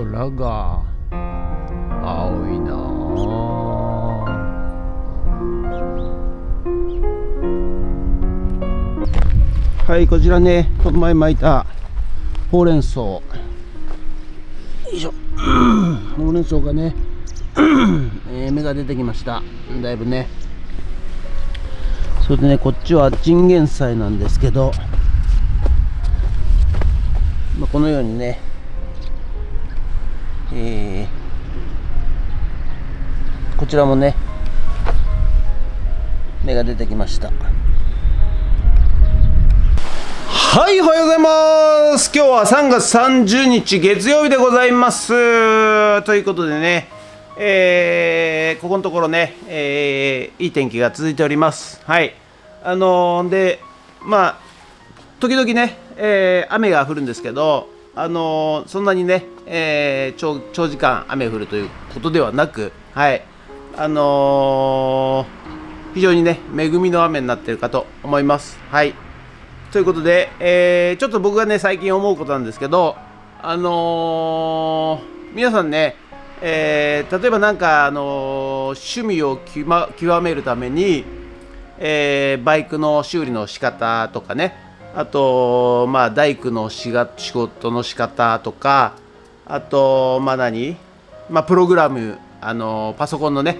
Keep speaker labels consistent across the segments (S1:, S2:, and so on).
S1: 空が青いなあ。はい、こちらね、この前巻いたほうれん草、よいしょほうれん草がね芽が出てきました。だいぶね。それでね、こっちはチンゲン菜なんですけど、このようにね、こちらもね芽が出てきました。はい、おはようございます。今日は3月30日月曜日でございます。ということでね、ここのところね、いい天気が続いております。はい。で、時々ね、雨が降るんですけど、そんなにね、長時間雨降るということではなく、はい。非常にね、恵みの雨になっているかと思います。はい。ということで、ちょっと僕がね、最近思うことなんですけど、皆さんね、例えばなんか、趣味を極めるために、バイクの修理の仕方とかね、あと、大工の仕事の仕方とか、あと、プログラム、パソコンのね、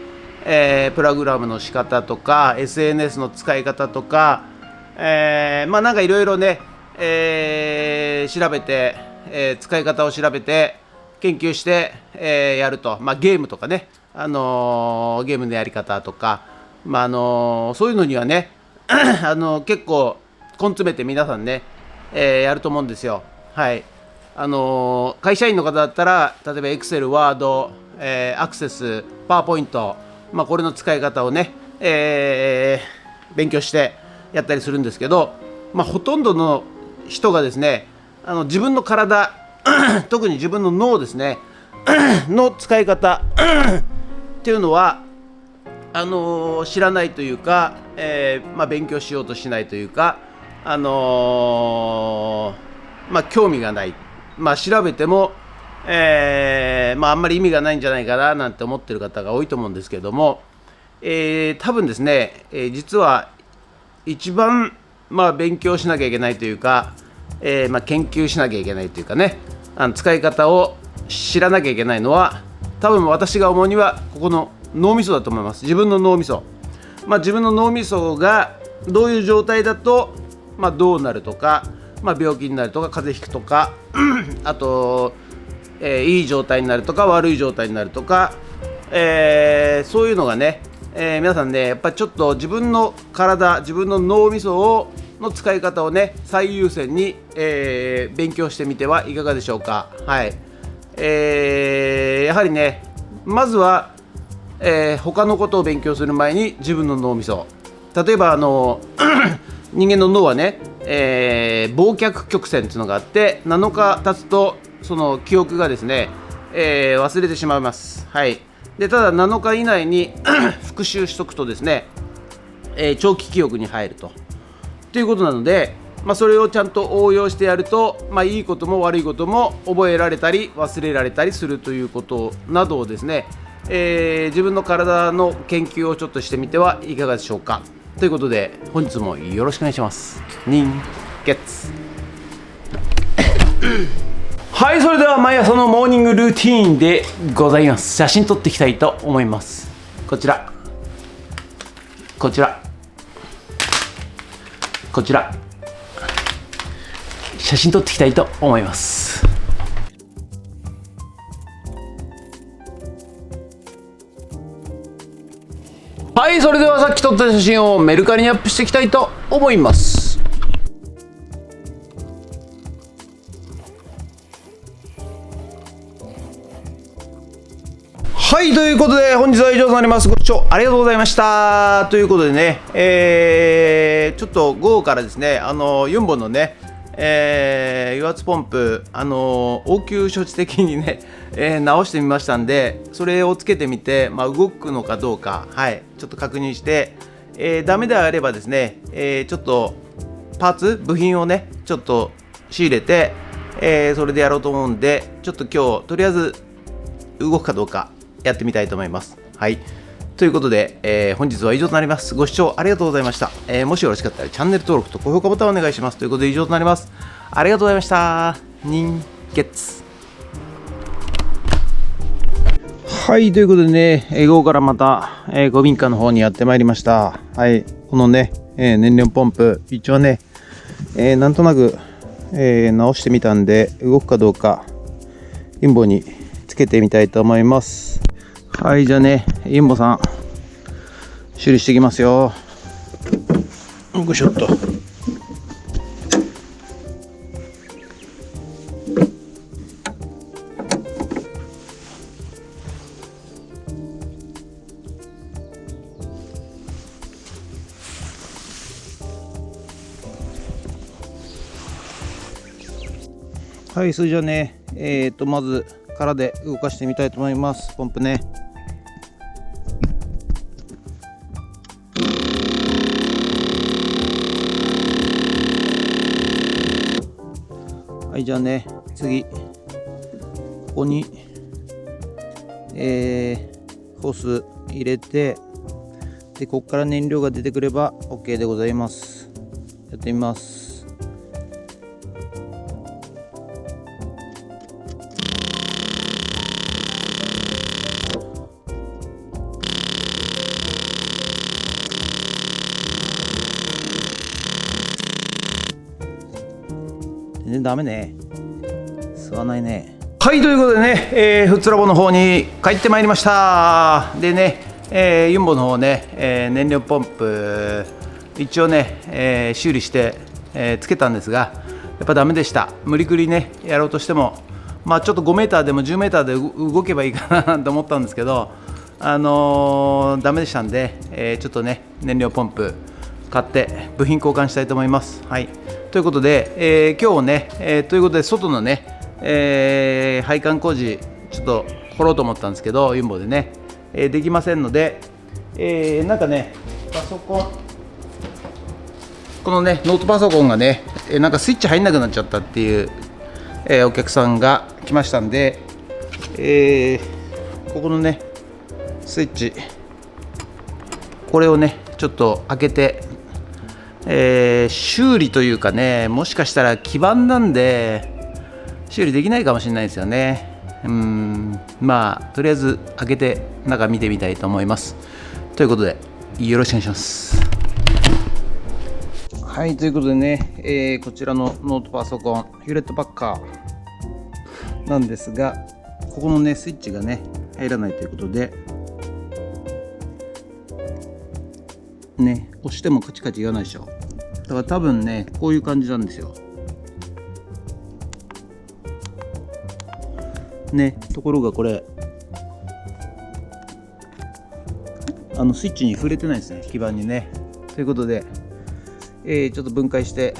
S1: プログラムの仕方とか、SNS の使い方とか、なんかいろいろね、調べて、使い方を調べて研究して、やると、ゲームとかね、ゲームのやり方とか、そういうのにはね結構根詰めて皆さんね、やると思うんですよ。はい。会社員の方だったら、例えば Excel、Word、Access、PowerPoint、これの使い方をね、勉強してやったりするんですけど、ほとんどの人がですね、自分の体特に自分の脳ですねの使い方っていうのは知らないというか、勉強しようとしないというか、興味がない、調べても、あんまり意味がないんじゃないかななんて思ってる方が多いと思うんですけれども、多分ですね、実は一番、勉強しなきゃいけないというか、研究しなきゃいけないというかね、使い方を知らなきゃいけないのは、多分私が思うにはここの脳みそだと思います。自分の脳みそ、自分の脳みそがどういう状態だと、どうなるとか、病気になるとか、風邪ひくとかあと、いい状態になるとか悪い状態になるとか、そういうのがね、皆さんね、やっぱりちょっと自分の体、自分の脳みその使い方をね、最優先に、勉強してみてはいかがでしょうか。はい。やはりね、まずは、他のことを勉強する前に自分の脳みそ、例えば人間の脳はね、忘却曲線っていうのがあって、7日経つとその記憶がですね、忘れてしまいます。はい。で、ただ7日以内に復習しとくとですね、長期記憶に入るということなので、それをちゃんと応用してやると、いいことも悪いことも覚えられたり忘れられたりするということなどをですね、自分の体の研究をちょっとしてみてはいかがでしょうか。ということで、本日もよろしくお願いします。人月はい、それでは毎朝のモーニングルーティーンでございます。写真撮っていきたいと思います。こちら写真撮っていきたいと思います。はい、それではさっき撮った写真をメルカリにアップしていきたいと思います。はい、ということで本日は以上となります。ご視聴ありがとうございました。ということでね、ちょっと午後からですね、4本のね、油圧ポンプ、応急処置的にね、直してみましたんで、それをつけてみて、動くのかどうか、はい、ちょっと確認して、ダメであればですね、ちょっとパーツ部品をねちょっと仕入れて、それでやろうと思うんで、ちょっと今日とりあえず動くかどうかやってみたいと思います。はい。ということで、本日は以上となります。ご視聴ありがとうございました。もしよろしかったらチャンネル登録と高評価ボタンをお願いします。ということで以上となります。ありがとうございました。人月。はい、ということでね、午後からまた、古民家の方にやってまいりました。はい、このね、燃料ポンプ、一応ね、なんとなく、直してみたんで、動くかどうか、インボにつけてみたいと思います。はい、じゃあね、インボさん、修理していきますよ。よいしょっと。はい、それじゃあね、まず空で動かしてみたいと思います。ポンプね。はい、じゃあね、次、ここに、ホース入れて、で、ここから燃料が出てくれば OK でございます。やってみます。全然ダメね。吸わないね。はい、ということでね、フッツラボの方に帰ってまいりました。でね、ユンボの方ね、燃料ポンプ一応ね、修理して、つけたんですが、やっぱダメでした。無理くりねやろうとしても、まあちょっと5メーターでも10メーターで動けばいいかなと思ったんですけど、ダメでしたんで、ちょっとね燃料ポンプ買って部品交換したいと思います。はい。ということで、今日ね、ということで外のね、配管工事ちょっと掘ろうと思ったんですけど、ユンボでね、できませんので、なんかねパソコン、このねノートパソコンがね、なんかスイッチ入んなくなっちゃったっていう、お客さんが来ましたんで、ここのねスイッチ、これをねちょっと開けて、修理というかね、もしかしたら基板なんで修理できないかもしれないですよね。まあとりあえず開けて中見てみたいと思います。ということでよろしくお願いします。はい、ということでね、こちらのノートパソコンヒューレットパッカーなんですが、ここのねスイッチがね入らないということでね、押してもカチカチ言わないでしょ。だから多分ねこういう感じなんですよね。ところがこれスイッチに触れてないですね、基板にね。ということで、ちょっと分解して、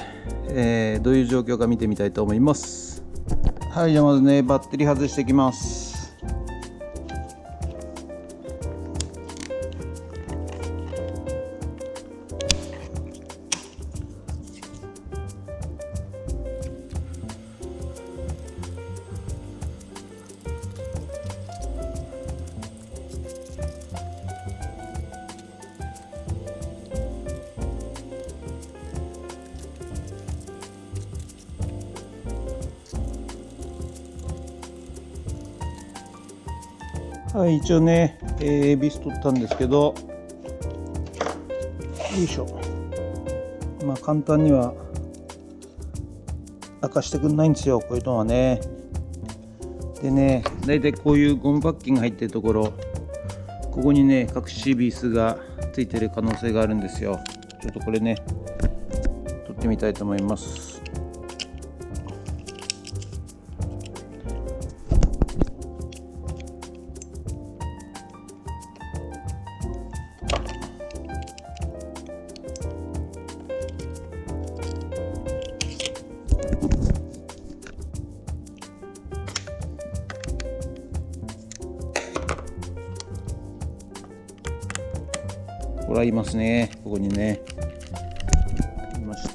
S1: どういう状況か見てみたいと思います。はい、じゃあまずねバッテリー外していきます。はい、一応ね、ビス取ったんですけど、よいしょ。まあ簡単には明かしてくんないんですよ、こういうのはね。でね、だいたいこういうゴムパッキンが入ってるところ、ここにね隠しビスがついてる可能性があるんですよ。ちょっとこれね取ってみたいと思います。これはいますね、ここにね。いました。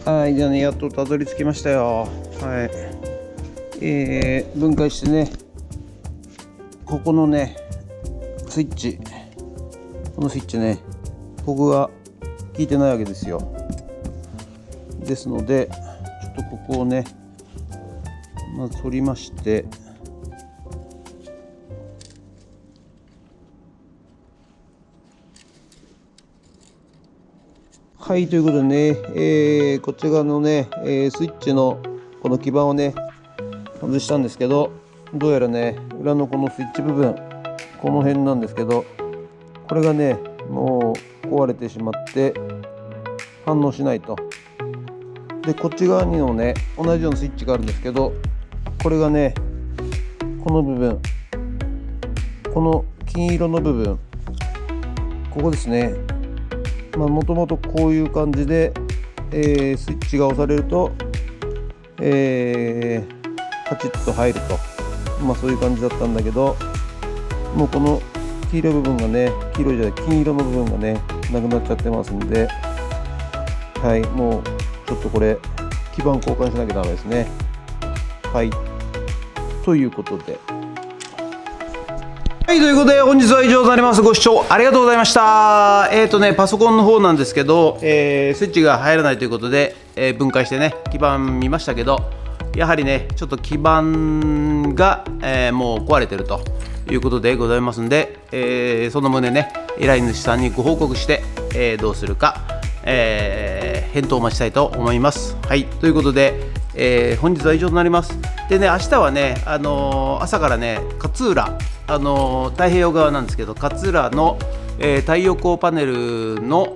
S1: はい、じゃあね、やっとたどり着きましたよ。はい。分解してね、ここのね、スイッチ、このスイッチね、ここが効いてないわけですよ。ですので、ちょっとここをね、まず取りまして、はい、ということでね、こっち側のね、スイッチのこの基板をね、外したんですけど、どうやらね、裏のこのスイッチ部分、この辺なんですけど、これがね、もう壊れてしまって反応しないと。で、こっち側にもね、同じようなスイッチがあるんですけど、これがね、この部分、この金色の部分、ここですね。もともとこういう感じで、スイッチが押されると、パチッと入ると、そういう感じだったんだけど、もうこの黄色い部分がね、金色の部分がね、なくなっちゃってますんで、はい、もうちょっとこれ基板交換しなきゃダメですね。はい、ということで。はい、ということで本日は以上となります。ご視聴ありがとうございました。パソコンの方なんですけど、スイッチが入らないということで、分解してね、基板見ましたけど、やはりね、ちょっと基板が、もう壊れてるということでございますんで、その旨ね、依頼主さんにご報告して、どうするか、返答を待ちたいと思います。はい、ということで、本日は以上となります。でね、明日はね、朝からね、勝浦、太平洋側なんですけど、勝浦の、太陽光パネルの、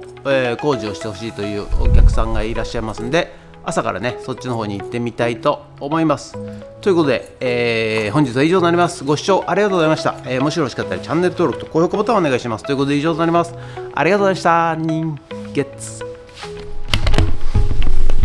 S1: 工事をしてほしいというお客さんがいらっしゃいますんで、朝からね、そっちの方に行ってみたいと思います。ということで、本日は以上となります。ご視聴ありがとうございました。もしよろしかったらチャンネル登録と高評価ボタンをお願いします。ということで以上となります。ありがとうございました。人月